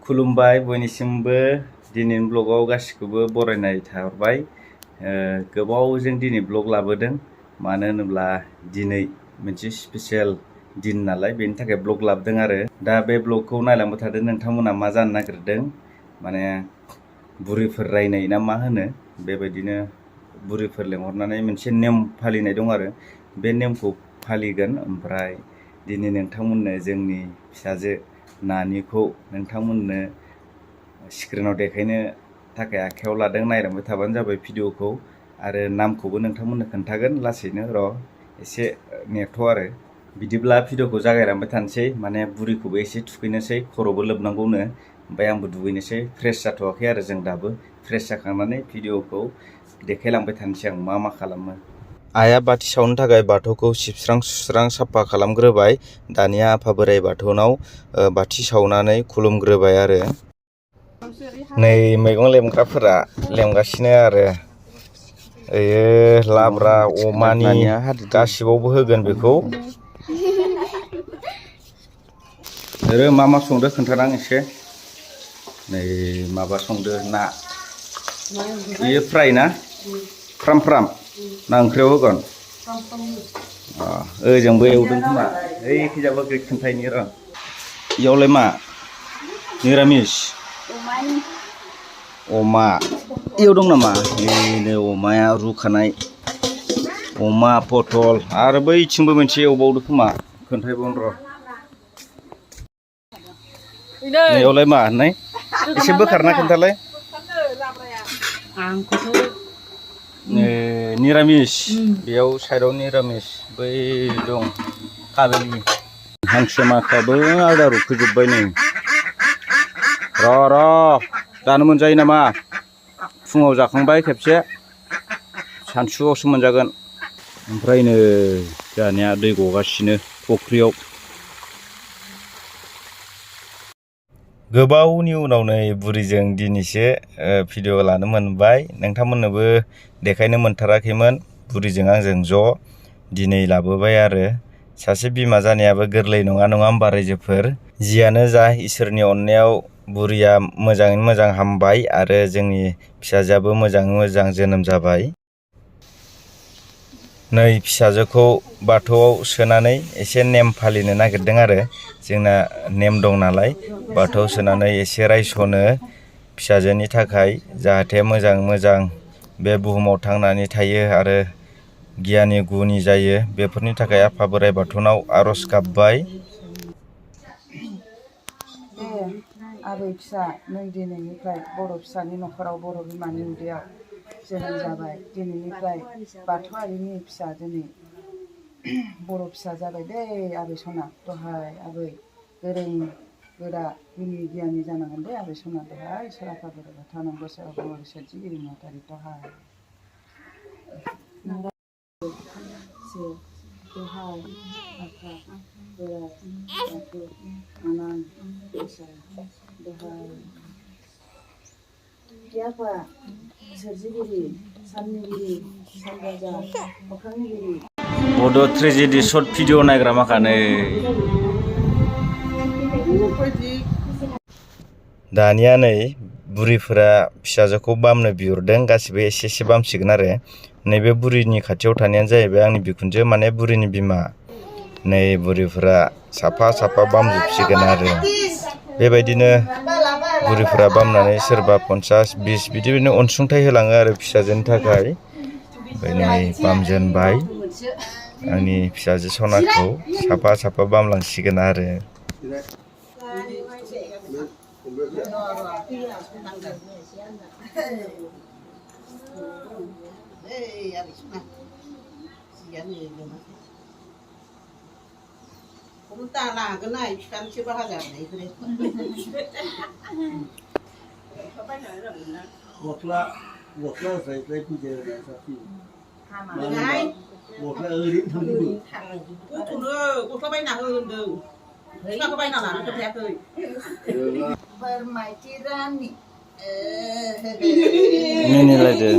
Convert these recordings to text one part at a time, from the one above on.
खुलुमबाय बयनिसिमबो दिनैनि ब्लगाव गासिखौबो बरायनाय थाहरबाय। गोबावजों दिनै ब्लग लाबोदों, मानो होनोब्ला दिनै मोनसे स्पेशल दिन नालाय बेनि थाखाय ब्लग लाबोदों आरो दा बे ब्लगखौ नायलांबाय थादों। नोंथांमोना मा जानो नागिरदों, माने बुरिफोर रायनाय ना मा होनो, बेबायदिनो बुरिफोर लेंहरनानै मोनसे नेम फालिनाय दं आरो बे नेमखौ फालिगोन। ओमफ्राय दिनै नोंथांमोननो जोंनि फिसाजो नानिखौ नोंथांमोननो स्क्रिनाव देखायनो थाखाय आखायाव लादों। नायलांबाय थाबानो जाबाय भिडिअखौ, आरो नामखौबो नोंथांमोननो खोन्थागोन लासैनो। एसे नेथ' आरो बिदिब्ला भिडिअखौ जागायलांबाय थानोसै। माने बुरिखौबो एसे थुखैनोसै, खर'बो लोबनांगौनो, ओमफ्राय आंबो दुगैनोसै। फ्रेस जाथ'वाखै आरो जों दाबो। फ्रेस जाखांनानै भिडिअखौ देखायलांबाय थानोसै आं मा खालामो। आइया बाथि सावनो थाखाय बाथौखौ सिबस्रां सुस्रां साफा खालामग्रोबाय। दानिया आफा बोराइ बाथौनाव बाथि सावनानै खुलुमग्रोबाय आरो नै मैगं लेमग्राफोरा लेमगासिनो आरो लाब्रा अमानि गासिबावबो होगोन बेखौ। मा संदो खोन्थानां एसे। नै माबा संदो, ना बेयो फ्राय ना फ्राम ना ओंख्रियाव होगोन? ओजोंबो एवदों खोमा, ओइखिजाबो खोन्थायनि र'। इयावलाय मा निरामिस? अमा इयाव दं नामा? नै अमाया रुखानाय अमा पटल, आरो बैथिंबो मोनसे एवबावदो खोमा, खोन्थायबावनो र'। नैयावलाय मा होननाय, एसे बोखारना खोन्थालाय। निरामिस, बेयाव साइडआव निरामिस। बै दं काबेलि हांसो माखाबो आदार उखैजोब्बाय नै। र' दानो मोनजायो नामा? फुङाव जाखांबाय खेबसे, सानसुआवसो मोनजागोन। ओमफ्राय नै जोंहानिया दै गगासिनो फुख्रियाव। गोबावनि उनाव नै बुरिजों दिनैसो भिडिअ लानो मोनबाय। नोंथांमोननोबो देखायनो मोनथाराखैमोन। बुरिजों आंजों ज' दिनै लाबोबाय आरो सासे बिमा जानायाबो गोरलै नङा होमबा रायजोफोर। जियानो जा, इसोरनि अननायाव बुरिया मोजाङैनो मोजां हामबाय, आरो जोंनि फिसाजोआबो मोजाङै मोजां जोनोम जाबाय। नै फिसाजोखौ बाथौआव सोनानै एसे नेम फालिनो नागिरदों आरो जोंना नेम दं नालाय, बाथौआव सोनानै एसे रायसनो फिसाजोनि थाखाय, जाहाथे मोजां बे बुहुमाव थांनानै थायो आरो गियानि गुनि जायो। बेफोरनि थाखाय आफा बोराइ बाथौनाव आर'ज गाबबाय। आबै फिसा नै दिनैनिफ्राय बर' फिसानि न'खराव बर' बिमानि उदैयाव जोनोम जाबाय। दिनैनिफ्राय बाथौआरिनि फिसा दिनै बर' फिसा जाबाय दै आबै सना। दहाय आबै गोरों गोरा गुनि गियानि जानांगोन दे आबै सना। दहाय इसोर आफा बोराइ बाथौआ नोंखौ सोरगोआव सोरजिगिरि महतारि दहाय दहाय आफा बोराइ बाथौ आनान गसाइ दहाय आफा सोरजिगिरि साननिगिरि सानराजा अख्रांनिगिरि। बड' ट्रेजेडि सर्ट भिडिअ नायग्रा माखानै दानिया नै बुरिफोरा फिसाजोखौ बामनो बिहरदों। गासिबो एसे बामसिगोन आरो नैबे बुरिनि खाथियाव थानायानो जाहैबाय आंनि बिखुनजो, माने बुरिनि बिमा। नै बुरिफोरा साफा बामजोबसिगोन आरो बेबायदिनो बुरिफोरा बामनानै सोरबा 50, 20 बिदिनो अनसुंथाइ होलाङो आरो फिसाजोनि थाखाय। ओमफ्राय नै बामजेनबाय, आंनि फिसाजो सनाखौ साफा बामलांसिगोन आरो। Permaiti Rani मिनिलायदो।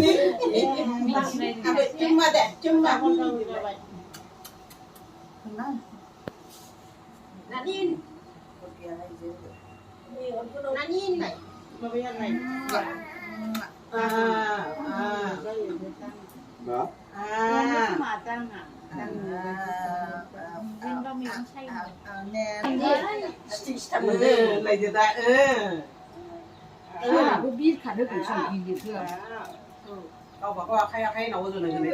Kau bawa kayak nawa tu nanti.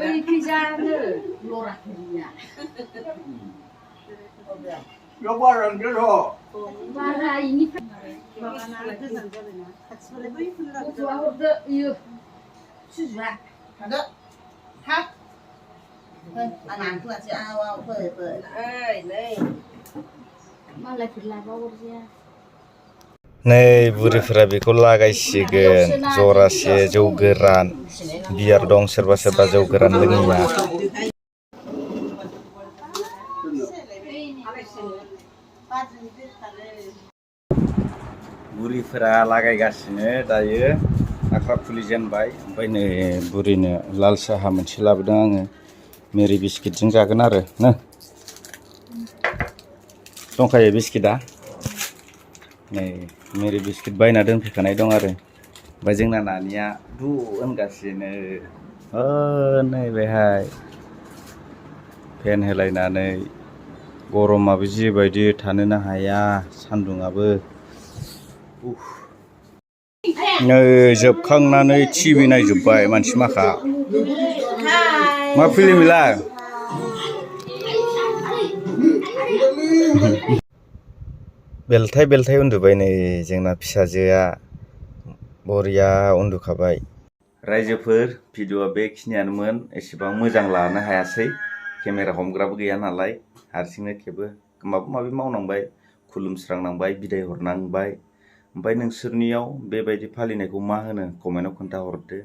Lebaran ke lo? Ada. Hah? Anak tu aja awal ber. Nih. Malah berlaku dia. नै बुरैफोरा बेखौ लागायसिगोन जरासे जौ गोरान बियार दं सोरबा सोरबा जौ गोरान लोङिया बुरैफोरा लागायगासिनो दायो आख्रा फुलि जेनबाय ओमफ्राय नै बुरैनो लाल साहा मोनसे लाबोदों आङो मेरि बिस्किटजों जागोन आरो ना दंखायो बिस्किटआ नै मेरि बिस्किट बायना दोनफैखानाय दं आरो ओमफ्राय जोंना नानिया दु होनगासिनो नै बेहाय फेन होलायनानै गरमाबो जिबायदि थानोनो हाया सान्दुङाबो नै जोबखांनानै टिभि नायजोब्बाय मानसि माखा मा फिल्म बेलाय बेलथाय बेलथाय उन्दुबाय नै जोंना फिसाजोआ बरिया उन्दुखाबाय रायजोफोर भिडिअआ बेखिनियानोमोन एसेबां मोजां लानो हायासै केमेरा हमग्राबो गैया नालाय हारसिंनो खेबो माबा माबि मावनांबाय खुलुमस्रांनांबाय बिदाय हरनांबाय ओमफ्राय नोंसोरनियाव बेबायदि फालिनायखौ मा होनो कमेन्टआव खोन्थाहरदो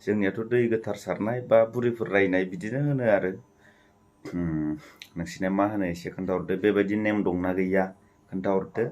जोंनियाथ' दै गोथार सारनाय बा बुरैफोर रायनाय बिदिनो होनो आरो नोंसिना मा होनो एसे खोन्थाहरदो बेबायदि नेम दंना गैया खोन्थाहरदो